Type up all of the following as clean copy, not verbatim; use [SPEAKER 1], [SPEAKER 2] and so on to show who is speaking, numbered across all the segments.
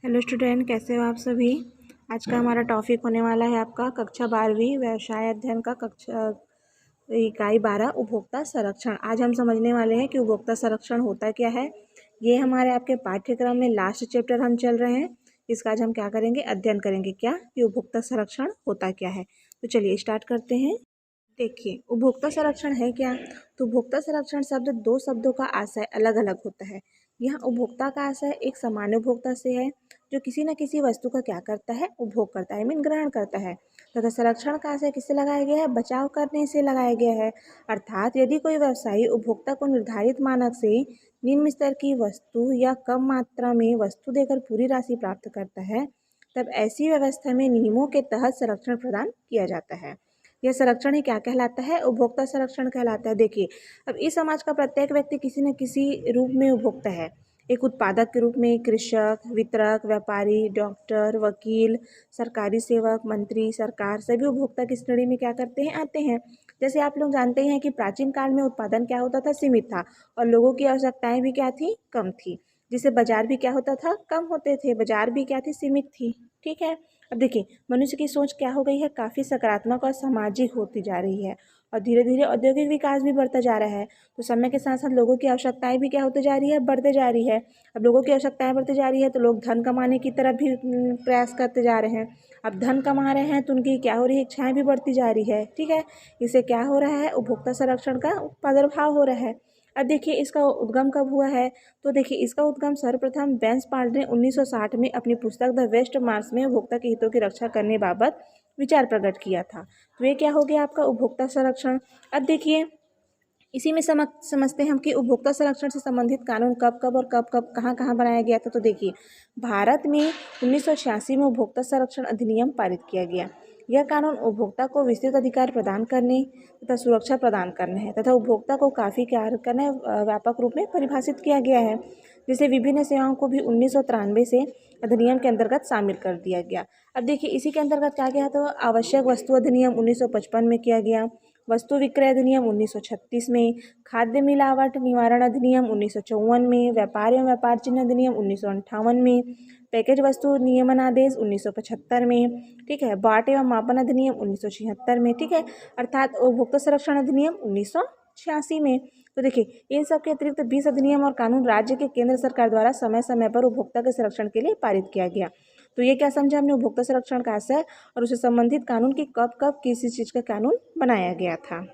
[SPEAKER 1] Hello student, कैसे हो आप सभी। आज का हमारा टॉपिक होने वाला है आपका कक्षा 12वीं व्यवसाय अध्ययन का कक्षा इकाई 12 उपभोक्ता संरक्षण। आज हम समझने वाले हैं कि उपभोक्ता संरक्षण होता क्या है। ये हमारे आपके पाठ्यक्रम में लास्ट चैप्टर हम चल रहे हैं। इसका आज हम क्या करेंगे, अध्ययन करेंगे क्या कि उपभोक्ता संरक्षण होता क्या है। तो चलिए स्टार्ट करते हैं। देखिए, उपभोक्ता संरक्षण है क्या। तो उपभोक्ता संरक्षण शब्द दो शब्दों का आशय अलग अलग होता है। यहाँ उपभोक्ता का आशय एक सामान्य उपभोक्ता से है जो किसी न किसी वस्तु का क्या करता है, उपभोग करता है, मीन ग्रहण करता है। तथा संरक्षण का आशय किससे लगाया गया है, बचाव करने से लगाया गया है। अर्थात यदि कोई व्यवसायी उपभोक्ता को निर्धारित मानक से निम्न स्तर की वस्तु या कम मात्रा में वस्तु देकर पूरी राशि प्राप्त करता है, तब ऐसी व्यवस्था में नियमों के तहत संरक्षण प्रदान किया जाता है। यह संरक्षण ही क्या कहलाता है, उपभोक्ता संरक्षण कहलाता है। देखिए, अब इस समाज का प्रत्येक व्यक्ति किसी न किसी रूप में उपभोक्ता है। एक उत्पादक के रूप में कृषक, वितरक, व्यापारी, डॉक्टर, वकील, सरकारी सेवक, मंत्री, सरकार सभी उपभोक्ता की श्रेणी में क्या करते हैं, आते हैं। जैसे आप लोग जानते हैं कि प्राचीन काल में उत्पादन क्या होता था, सीमित था और लोगों की आवश्यकताएं भी क्या थी, कम थी। जिससे बाजार भी क्या होता था, कम होते थे, बाजार भी क्या थी, सीमित थी। ठीक है। अब देखिए, मनुष्य की सोच क्या हो गई है, काफ़ी सकारात्मक और सामाजिक होती जा रही है और धीरे धीरे औद्योगिक विकास भी बढ़ता जा रहा है। तो समय के साथ साथ लोगों की आवश्यकताएं भी क्या होती जा रही है, बढ़ते जा रही है। अब लोगों की आवश्यकताएं बढ़ती जा रही है तो लोग धन कमाने की तरफ भी प्रयास करते जा रहे हैं। अब धन कमा रहे हैं तो उनकी क्या हो रही है, इच्छाएं भी बढ़ती जा रही है। ठीक है। इससे क्या हो रहा है, उपभोक्ता संरक्षण का प्रादुर्भाव हो रहा है। अब देखिए, इसका उद्गम कब हुआ है। तो देखिए, इसका उद्गम सर्वप्रथम बेंसपाल्ट ने 1960 में अपनी पुस्तक द वेस्ट मार्च में उपभोक्ता के हितों की रक्षा करने बाबत विचार प्रकट किया था। तो ये क्या हो गया आपका उपभोक्ता संरक्षण। अब देखिए, इसी में समझते हैं हम कि उपभोक्ता संरक्षण से संबंधित कानून कब कब और कब कब कहाँ कहाँ बनाया गया था। तो देखिए, भारत में 1986 में उपभोक्ता संरक्षण अधिनियम पारित किया गया। यह कानून उपभोक्ता को विस्तृत अधिकार प्रदान करने तथा सुरक्षा प्रदान करने हैं तथा उपभोक्ता को काफ़ी कार्य करने व्यापक रूप में परिभाषित किया गया है। जिसे विभिन्न सेवाओं को भी 1993 से अधिनियम के अंतर्गत शामिल कर दिया गया। अब देखिए, इसी के अंतर्गत क्या गया, तो आवश्यक वस्तु अधिनियम 1955 में किया गया, वस्तु विक्रय अधिनियम 1936 में, खाद्य मिलावट निवारण अधिनियम 1954 में, व्यापार एवं व्यापार चिन्ह अधिनियम 1958 में, पैकेज वस्तु नियमन आदेश 1975 में। ठीक है। बाट एवं मापन अधिनियम 1976 में। ठीक है। अर्थात उपभोक्ता संरक्षण अधिनियम 1986 में। तो देखिए, इन सब के अतिरिक्त 20 अधिनियम और कानून राज्य के केंद्र सरकार द्वारा समय समय पर उपभोक्ता के संरक्षण के लिए पारित किया गया। तो ये क्या समझा हमने, उपभोक्ता संरक्षण का आशय और उससे संबंधित कानून की कब कब किसी चीज़ का कानून बनाया गया था।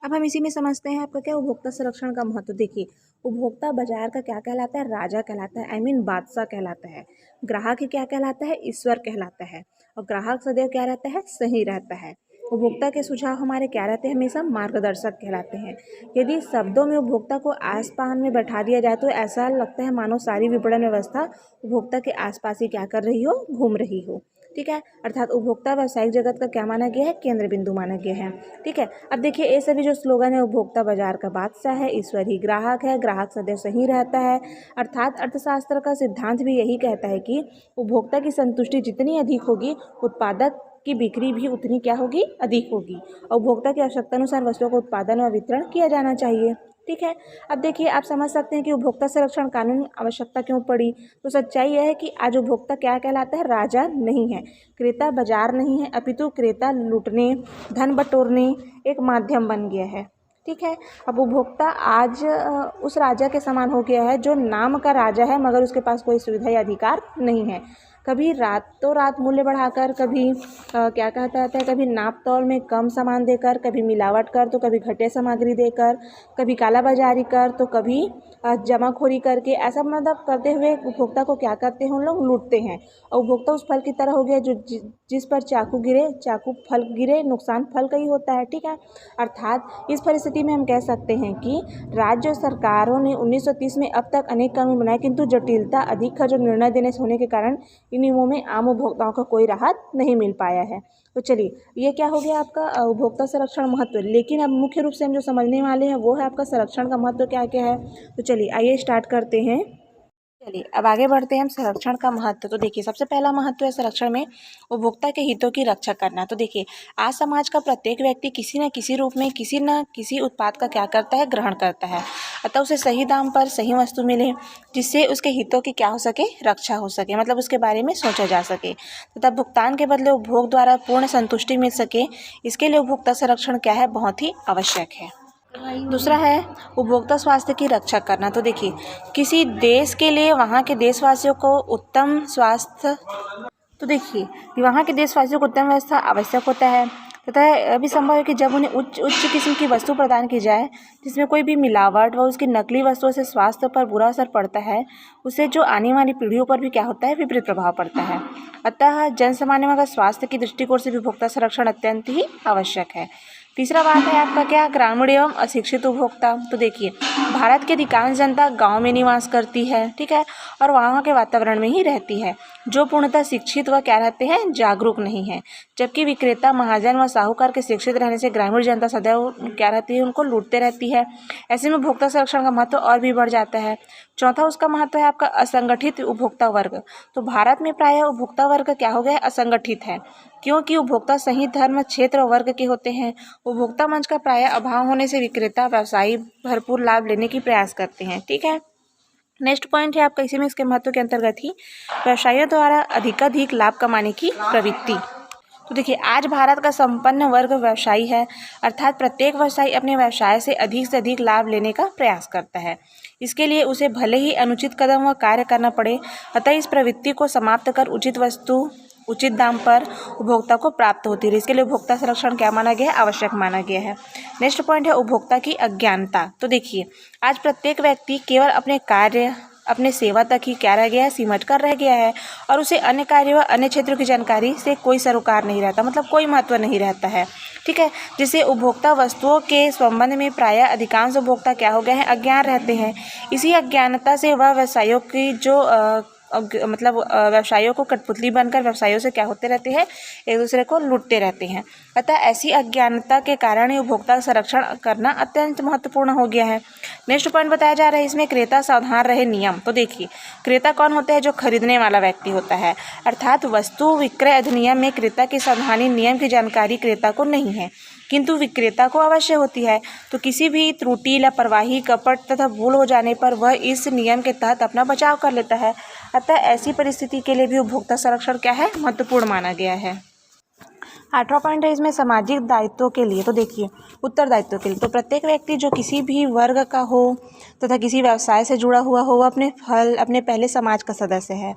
[SPEAKER 1] अब हम इसी में समझते हैं आपका क्या उपभोक्ता संरक्षण का महत्व। देखिए, उपभोक्ता बाजार का क्या कहलाता है, राजा कहलाता है, बादशाह कहलाता है। ग्राहक ही क्या कहलाता है, ईश्वर कहलाता है। और ग्राहक सदैव क्या रहता है, सही रहता है। उपभोक्ता के सुझाव हमारे क्या रहते हैं, हमेशा मार्गदर्शक कहलाते हैं। यदि शब्दों में उपभोक्ता को आसपास में बैठा दिया जाए तो ऐसा लगता है मानो सारी विपणन व्यवस्था उपभोक्ता के आसपास ही क्या कर रही हो, घूम रही हो। ठीक है। अर्थात उपभोक्ता व्यावसायिक जगत का क्या माना गया है, केंद्र बिंदु माना गया है। ठीक है। अब देखिए, ये सभी जो स्लोगन है, उपभोक्ता बाजार का बादशाह है, ईश्वर ही ग्राहक है, ग्राहक सदैव सही रहता है। अर्थात अर्थशास्त्र का सिद्धांत भी यही कहता है कि उपभोक्ता की संतुष्टि जितनी अधिक होगी, उत्पादक की बिक्री भी उतनी क्या होगी, अधिक होगी। और उपभोक्ता की आवश्यकता अनुसार वस्तुओं का उत्पादन और वितरण किया जाना चाहिए। ठीक है। अब देखिए, आप समझ सकते हैं कि उपभोक्ता संरक्षण कानून आवश्यकता क्यों पड़ी। तो सच्चाई यह है कि आज उपभोक्ता क्या कहलाता है, राजा नहीं है, क्रेता बाजार नहीं है, अपितु क्रेता लूटने, धन बटोरने एक माध्यम बन गया है। ठीक है। अब उपभोक्ता आज उस राजा के समान हो गया है जो नाम का राजा है मगर उसके पास कोई सुविधा या अधिकार नहीं है। कभी रातों रात मूल्य बढ़ाकर, कभी क्या कहता है, कभी नाप तौल में कम सामान देकर, कभी मिलावट कर तो कभी घटिया सामग्री देकर, कभी कालाबाजारी कर तो कभी जमाखोरी करके, ऐसा मतलब करते हुए उपभोक्ता को क्या करते हैं, उन लोग लूटते हैं। और उपभोक्ता उस फल की तरह हो गया जो जिस पर चाकू गिरे, चाकू फल गिरे, नुकसान फल का ही होता है। ठीक है। अर्थात इस परिस्थिति में हम कह सकते हैं कि राज्य सरकारों ने 1930 में अब तक अनेक कानून बनाए, किंतु जटिलता अधिक है जो निर्णय देने से होने के कारण इन नियमों में आम उपभोक्ताओं को कोई राहत नहीं मिल पाया है। तो चलिए, ये क्या हो गया आपका उपभोक्ता संरक्षण महत्व। लेकिन अब मुख्य रूप से हम जो समझने वाले हैं वो है आपका संरक्षण का महत्व क्या क्या है। तो चलिए आइए स्टार्ट करते हैं। चलिए अब आगे बढ़ते हैं हम संरक्षण का महत्व। तो देखिए, सबसे पहला महत्व है संरक्षण में उपभोक्ता के हितों की रक्षा करना। तो देखिए, आज समाज का प्रत्येक व्यक्ति किसी न किसी रूप में किसी न किसी उत्पाद का क्या करता है, ग्रहण करता है। अतः उसे सही दाम पर सही वस्तु मिले, जिससे उसके हितों की क्या हो सके, रक्षा हो सके, मतलब उसके बारे में सोचा जा सके तथा भुगतान के बदले उपभोग द्वारा पूर्ण संतुष्टि मिल सके। इसके लिए उपभोक्ता संरक्षण क्या है, बहुत ही आवश्यक है। दूसरा है उपभोक्ता स्वास्थ्य की रक्षा करना। तो देखिए, किसी देश के लिए वहाँ के देशवासियों को उत्तम स्वास्थ्य वहाँ के देशवासियों को उत्तम व्यवस्था आवश्यक होता है तथा अभी संभव है कि जब उन्हें उच्च किस्म की वस्तु प्रदान की जाए जिसमें कोई भी मिलावट व उसकी नकली वस्तुओं से स्वास्थ्य पर बुरा असर पड़ता है, उससे जो आने वाली पीढ़ियों पर भी क्या होता है, विपरीत प्रभाव पड़ता है। अतः जन सामान्य का स्वास्थ्य की दृष्टिकोण से भी उपभोक्ता संरक्षण अत्यंत ही आवश्यक है। तीसरा बात है आपका क्या, ग्रामीण एवं अशिक्षित उपभोक्ता। तो देखिए, भारत की अधिकांश जनता गांव में निवास करती है, ठीक है, और वहाँ के वातावरण में ही रहती है, जो पूर्णतः शिक्षित व क्या रहते हैं, जागरूक नहीं है। जबकि विक्रेता महाजन व साहूकार के शिक्षित रहने से ग्रामीण जनता सदैव क्या रहती है, उनको लूटते रहती है। ऐसे में उपभोक्ता संरक्षण का महत्व और भी बढ़ जाता है। चौथा उसका महत्व है आपका असंगठित उपभोक्ता वर्ग। तो भारत में प्रायः उपभोक्ता वर्ग क्या हो गया, असंगठित है, क्योंकि उपभोक्ता सही धर्म, क्षेत्र और वर्ग के होते हैं। उपभोक्ता मंच का प्रायः अभाव होने से विक्रेता व्यवसायी भरपूर लाभ लेने की प्रयास करते हैं, ठीक है। नेक्स्ट पॉइंट है आपका इसी में इसके महत्व के अंतर्गत ही व्यवसायियों द्वारा अधिकाधिक लाभ कमाने की प्रवृत्ति। तो देखिए, आज भारत का संपन्न वर्ग व्यवसायी है, अर्थात प्रत्येक व्यवसायी अपने व्यवसाय से अधिक लाभ लेने का प्रयास करता है। इसके लिए उसे भले ही अनुचित कदम व कार्य करना पड़े, अतः इस प्रवृत्ति को समाप्त कर उचित वस्तु उचित दाम पर उपभोक्ता को प्राप्त होती है। इसके लिए उपभोक्ता संरक्षण क्या माना गया है, आवश्यक माना गया है। नेक्स्ट पॉइंट है उपभोक्ता की अज्ञानता। तो देखिए, आज प्रत्येक व्यक्ति केवल अपने कार्य अपने सेवा तक ही क्या रह गया है, सिमट कर रह गया है, और उसे अन्य कार्य व अन्य क्षेत्रों की जानकारी से कोई सरोकार नहीं रहता, मतलब कोई महत्व नहीं रहता है, ठीक है। जिससे उपभोक्ता वस्तुओं के संबंध में प्रायः अधिकांश उपभोक्ता क्या हो गए हैं, अज्ञान रहते हैं। इसी अज्ञानता से वह व्यवसायों की जो व्यवसायों को कठपुतली बनकर व्यवसायों से क्या होते रहते हैं, एक दूसरे को लूटते रहते हैं। अतः ऐसी अज्ञानता के कारण ही उपभोक्ता संरक्षण करना अत्यंत महत्वपूर्ण हो गया है। नेक्स्ट पॉइंट बताया जा रहा है इसमें, क्रेता सावधान रहे नियम। तो देखिए, क्रेता कौन होता है, जो खरीदने वाला व्यक्ति होता है, अर्थात वस्तु विक्रय अधिनियम में क्रेता की सावधानी नियम की जानकारी क्रेता को नहीं है, किंतु विक्रेता को अवश्य होती है। तो किसी भी त्रुटि, लापरवाही, कपट तथा भूल हो जाने पर वह इस नियम के तहत अपना बचाव कर लेता है। अतः ऐसी परिस्थिति के लिए भी उपभोक्ता संरक्षण क्या है, महत्वपूर्ण माना गया है। 8वां पॉइंट है इसमें सामाजिक दायित्वों के लिए। तो देखिए, उत्तरदायित्व के लिए। तो प्रत्येक व्यक्ति जो किसी भी वर्ग का हो तथा किसी व्यवसाय से जुड़ा हुआ हो, वह अपने पहले समाज का सदस्य है।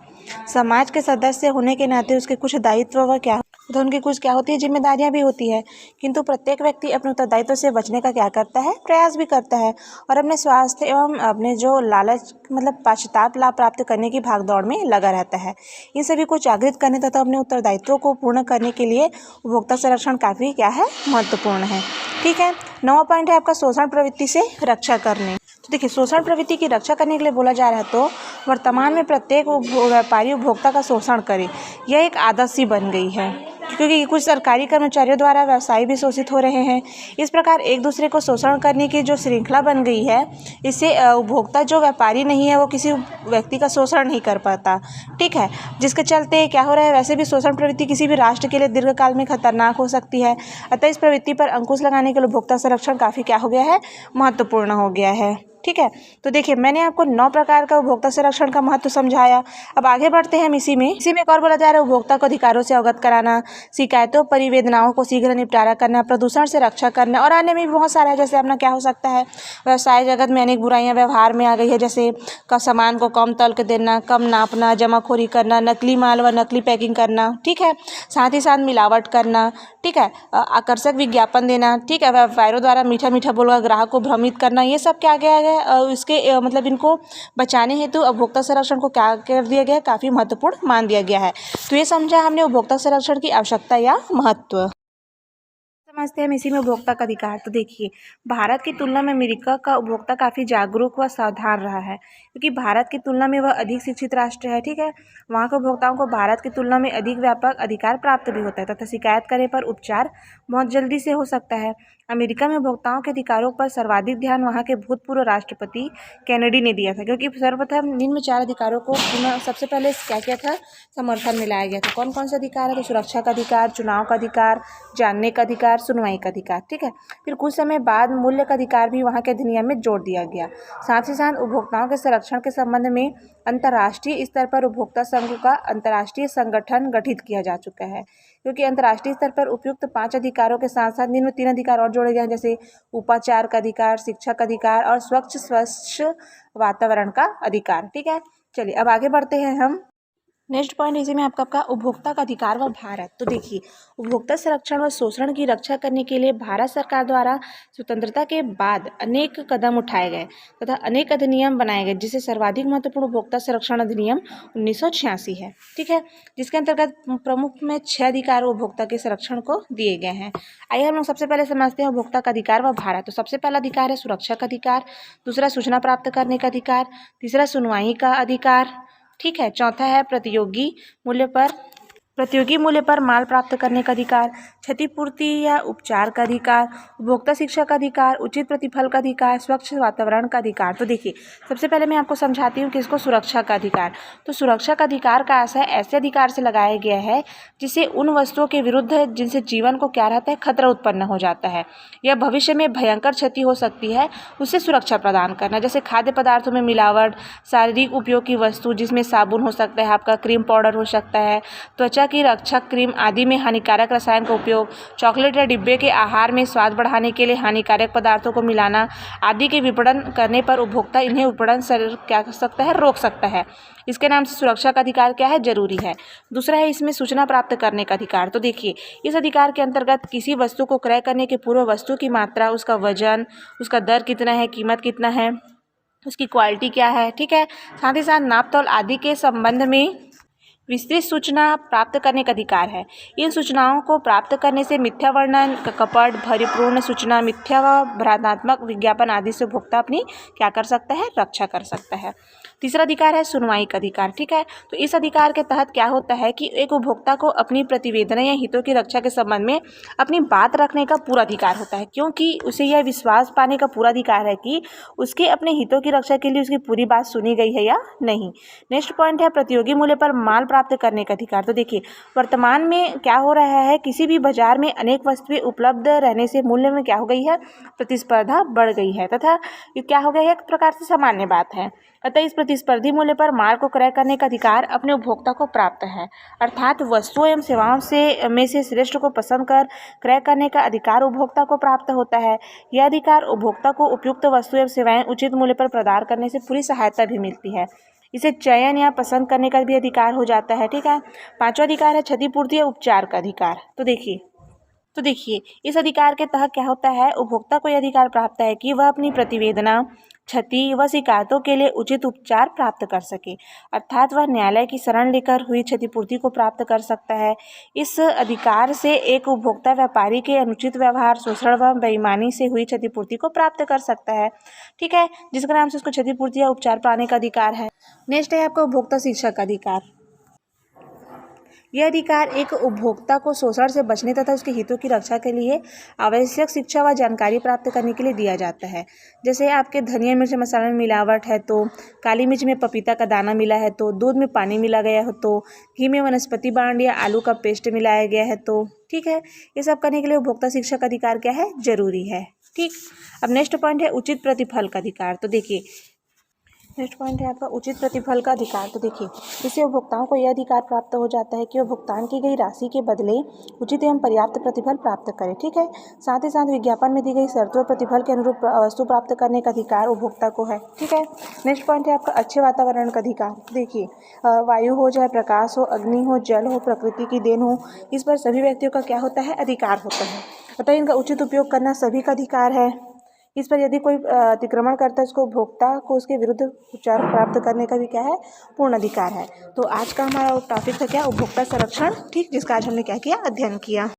[SPEAKER 1] समाज के सदस्य होने के नाते उसके कुछ दायित्व व क्या तो उनकी कुछ क्या होती है, जिम्मेदारियां भी होती है। किंतु प्रत्येक व्यक्ति अपने उत्तरदायित्व से बचने का क्या करता है, प्रयास भी करता है, और अपने स्वास्थ्य एवं अपने जो लालच मतलब पश्चाताप लाभ प्राप्त करने की भागदौड़ में लगा रहता है। इन सभी को जागृत करने तथा अपने उत्तरदायित्वों को पूर्ण करने के लिए उपभोक्ता संरक्षण काफ़ी क्या है, महत्वपूर्ण है, ठीक है। 9वां पॉइंट है आपका शोषण प्रवृत्ति से रक्षा करने। तो देखिए, शोषण प्रवृत्ति की रक्षा करने के लिए बोला जा रहा है, तो वर्तमान में प्रत्येक व्यापारी उपभोक्ता का शोषण करे, यह एक आदत सी बन गई है, क्योंकि कुछ सरकारी कर्मचारियों द्वारा व्यवसायी भी शोषित हो रहे हैं। इस प्रकार एक दूसरे को शोषण करने की जो श्रृंखला बन गई है, इससे उपभोक्ता जो व्यापारी नहीं है वो किसी व्यक्ति का शोषण नहीं कर पाता, ठीक है। जिसके चलते क्या हो रहा है, वैसे भी शोषण प्रवृत्ति किसी भी राष्ट्र के लिए दीर्घकाल में खतरनाक हो सकती है। अतः इस प्रवृत्ति पर अंकुश लगाने के लिए उपभोक्ता संरक्षण काफ़ी क्या हो गया है, महत्वपूर्ण हो गया है, ठीक है। तो देखिए, मैंने आपको 9 प्रकार का उपभोक्ता संरक्षण का महत्व समझाया। अब आगे बढ़ते हैं हम इसी में एक और बोला जा रहा है, उपभोक्ता को अधिकारों से अवगत कराना, शिकायतों परिवेदनाओं को शीघ्र निपटारा करना, प्रदूषण से रक्षा करना, और अन्य में भी बहुत सारा है। जैसे अपना क्या हो सकता है, व्यवसाय जगत में अनेक बुराइयां व्यवहार में आ गई है, जैसे का सामान को कम तौल के देना, कम नापना, जमाखोरी करना, नकली माल व नकली पैकिंग करना, ठीक है, साथ ही साथ मिलावट करना, ठीक है, आकर्षक विज्ञापन देना, ठीक है, व्यापारियों द्वारा मीठा मीठा बोलकर ग्राहक को भ्रमित करना, ये सब क्या गया है, इसके मतलब इनको बचाने हेतु उपभोक्ता संरक्षण को क्या कर दिया गया है, काफ़ी महत्वपूर्ण मान दिया गया है। तो ये समझा हमने उपभोक्ता संरक्षण की आवश्यकता या महत्व। समझते हैं हम इसी में उपभोक्ता का अधिकार। तो देखिए, भारत की तुलना में अमेरिका का उपभोक्ता काफ़ी जागरूक व सावधान रहा है, क्योंकि भारत की तुलना में वह अधिक शिक्षित राष्ट्र है, ठीक है। वहाँ के उपभोक्ताओं को भारत की तुलना में अधिक व्यापक अधिकार प्राप्त भी होता है तथा शिकायत करने पर उपचार बहुत जल्दी से हो सकता है। अमेरिका में उपभोक्ताओं के अधिकारों पर सर्वाधिक ध्यान वहाँ के भूतपूर्व राष्ट्रपति केनेडी ने दिया था, क्योंकि सर्वप्रथम निम्न 4 अधिकारों को पुनः सबसे पहले क्या किया था, समर्थन में लाया गया था। कौन कौन से अधिकार है? तो सुरक्षा का अधिकार, चुनाव का अधिकार, जानने का अधिकार, सुनवाई का अधिकार। ठीक है। फिर कुछ समय बाद मूल्य का अधिकार भी वहाँ के अधिनियम में जोड़ दिया गया। साथ ही साथ उपभोक्ताओं के संरक्षण के संबंध में अंतर्राष्ट्रीय स्तर पर उपभोक्ता संघ का अंतर्राष्ट्रीय संगठन गठित किया जा चुका है, क्योंकि अंतर्राष्ट्रीय स्तर पर उपयुक्त 5 अधिकारों के साथ साथ निम्न 3 अधिकार और जोड़े गए हैं, जैसे उपाचार का अधिकार, शिक्षा का अधिकार और स्वच्छ वातावरण का अधिकार। ठीक है। चलिए अब आगे बढ़ते हैं हम। नेक्स्ट पॉइंट इसी में आपका उपभोक्ता का अधिकार व भारत। तो देखिए, उपभोक्ता संरक्षण व शोषण की रक्षा करने के लिए भारत सरकार द्वारा स्वतंत्रता के बाद अनेक कदम उठाए गए तथा अनेक अधिनियम बनाए गए, जिसे सर्वाधिक महत्वपूर्ण उपभोक्ता संरक्षण अधिनियम 1986 है। ठीक है, जिसके अंतर्गत प्रमुख में 6 अधिकार उपभोक्ता के संरक्षण को दिए गए हैं। आइए हम लोग सबसे पहले समझते हैं उपभोक्ता का अधिकार व भारत। तो सबसे पहला अधिकार है सुरक्षा का अधिकार, दूसरा सूचना प्राप्त करने का अधिकार, तीसरा सुनवाई का अधिकार। ठीक है। चौथा है प्रतियोगी मूल्य पर माल प्राप्त करने का अधिकार, क्षतिपूर्ति या उपचार का अधिकार, उपभोक्ता शिक्षा का अधिकार, उचित प्रतिफल का अधिकार, स्वच्छ वातावरण का अधिकार। तो देखिए, सबसे पहले मैं आपको समझाती हूँ कि इसको सुरक्षा का अधिकार। तो सुरक्षा का अधिकार का आशय ऐसे अधिकार से लगाया गया है जिसे उन वस्तुओं के विरुद्ध जिनसे जीवन को क्या रहता है, खतरा उत्पन्न हो जाता है या भविष्य में भयंकर क्षति हो सकती है, उससे सुरक्षा प्रदान करना। जैसे खाद्य पदार्थों में मिलावट, शारीरिक उपयोग की वस्तु जिसमें साबुन हो सकता है, आपका क्रीम पाउडर हो सकता है, त्वचा की रक्षक क्रीम आदि में हानिकारक रसायन का उपयोग, चॉकलेट या डिब्बे के आहार में स्वाद बढ़ाने के लिए हानिकारक पदार्थों को मिलाना आदि के विपणन करने पर उपभोक्ता इन्हें विपणन से क्या कर सकता है, रोक सकता है। इसके नाम से सुरक्षा का अधिकार क्या है, जरूरी है। दूसरा है इसमें सूचना प्राप्त करने का अधिकार। तो देखिए, इस अधिकार के अंतर्गत किसी वस्तु को क्रय करने के पूर्व वस्तु की मात्रा, उसका वजन, उसका दर कितना है, कीमत कितना है, उसकी क्वालिटी क्या है, ठीक है, साथ ही साथ नाप तौल आदि के संबंध में विस्तृत सूचना प्राप्त करने का अधिकार है। इन सूचनाओं को प्राप्त करने से मिथ्या वर्णन, कपट, भयपूर्ण सूचना, मिथ्या व भ्रामक विज्ञापन आदि से उपभोक्ता अपनी क्या कर सकता है, रक्षा कर सकता है। तीसरा अधिकार है सुनवाई का अधिकार। ठीक है, तो इस अधिकार के तहत क्या होता है कि एक उपभोक्ता को अपनी प्रतिवेदना या हितों की रक्षा के संबंध में अपनी बात रखने का पूरा अधिकार होता है, क्योंकि उसे यह विश्वास पाने का पूरा अधिकार है कि उसके अपने हितों की रक्षा के लिए उसकी पूरी बात सुनी गई है या नहीं। नेक्स्ट पॉइंट है प्रतियोगी मूल्य पर माल प्राप्त करने का अधिकार। तो देखिए, वर्तमान में क्या हो रहा है, किसी भी बाजार में अनेक वस्तुएं उपलब्ध रहने से मूल्य में क्या हो गई है, प्रतिस्पर्धा बढ़ गई है तथा ये क्या हो गया है, एक प्रकार से सामान्य बात है। अतः इस प्रतिस्पर्धी मूल्य पर माल को क्रय करने का अधिकार अपने उपभोक्ता को प्राप्त है, अर्थात वस्तुओं एवं सेवाओं से श्रेष्ठ को पसंद कर क्रय करने का अधिकार उपभोक्ता को प्राप्त होता है। यह अधिकार उपभोक्ता को उपयुक्त वस्तु एवं सेवाएं उचित मूल्य पर प्रदान करने से पूरी सहायता भी मिलती है। इसे चयन या पसंद करने का भी अधिकार हो जाता है। ठीक है। पांचवा अधिकार है क्षतिपूर्ति या उपचार का अधिकार। तो देखिए, इस अधिकार के तहत क्या होता है, उपभोक्ता को यह अधिकार प्राप्त है कि वह अपनी प्रतिवेदना, क्षति व शिकायतों के लिए उचित उपचार प्राप्त कर सके, अर्थात वह न्यायालय की शरण लेकर हुई क्षतिपूर्ति को प्राप्त कर सकता है। इस अधिकार से एक उपभोक्ता व्यापारी के अनुचित व्यवहार, शोषण व बेईमानी से हुई क्षतिपूर्ति को प्राप्त कर सकता है। ठीक है, जिसके नाम से उसको क्षतिपूर्ति या उपचार पाने का अधिकार है। नेक्स्ट है आपका उपभोक्ता शिक्षा का अधिकार। यह अधिकार एक उपभोक्ता को शोषण से बचने तथा उसके हितों की रक्षा के लिए आवश्यक शिक्षा व जानकारी प्राप्त करने के लिए दिया जाता है। जैसे आपके धनिया मिर्च मसाले में मिलावट है तो, काली मिर्च में पपीता का दाना मिला है तो, दूध में पानी मिला गया हो तो, घी में वनस्पति बांड या आलू का पेस्ट मिलाया गया है तो, ठीक है, ये सब करने के लिए उपभोक्ता शिक्षा का अधिकार क्या है, जरूरी है। ठीक। अब नेक्स्ट पॉइंट है उचित प्रतिफल का अधिकार। तो देखिए, नेक्स्ट पॉइंट है आपका उचित प्रतिफल का अधिकार। तो देखिए, इससे उपभोक्ताओं को यह अधिकार प्राप्त हो जाता है कि वह भुगतान की गई राशि के बदले उचित एवं पर्याप्त प्रतिफल प्राप्त करें। ठीक है, साथ ही साथ विज्ञापन में दी गई शर्तों और प्रतिफल के अनुरूप वस्तु प्राप्त करने का अधिकार उपभोक्ता को है। ठीक है। नेक्स्ट पॉइंट है आपका अच्छे वातावरण का अधिकार। देखिए, वायु हो, चाहे प्रकाश हो, अग्नि हो, जल हो, प्रकृति की देन हो, इस पर सभी व्यक्तियों का क्या होता है, अधिकार होता है। अतः इनका उचित उपयोग करना सभी का अधिकार है। इस पर यदि कोई अतिक्रमण करता है, उसको उपभोक्ता को उसके विरुद्ध उपचार प्राप्त करने का भी क्या है, पूर्ण अधिकार है। तो आज का हमारा टॉपिक था क्या, उपभोक्ता संरक्षण। ठीक, जिसका आज हमने क्या किया, अध्ययन किया।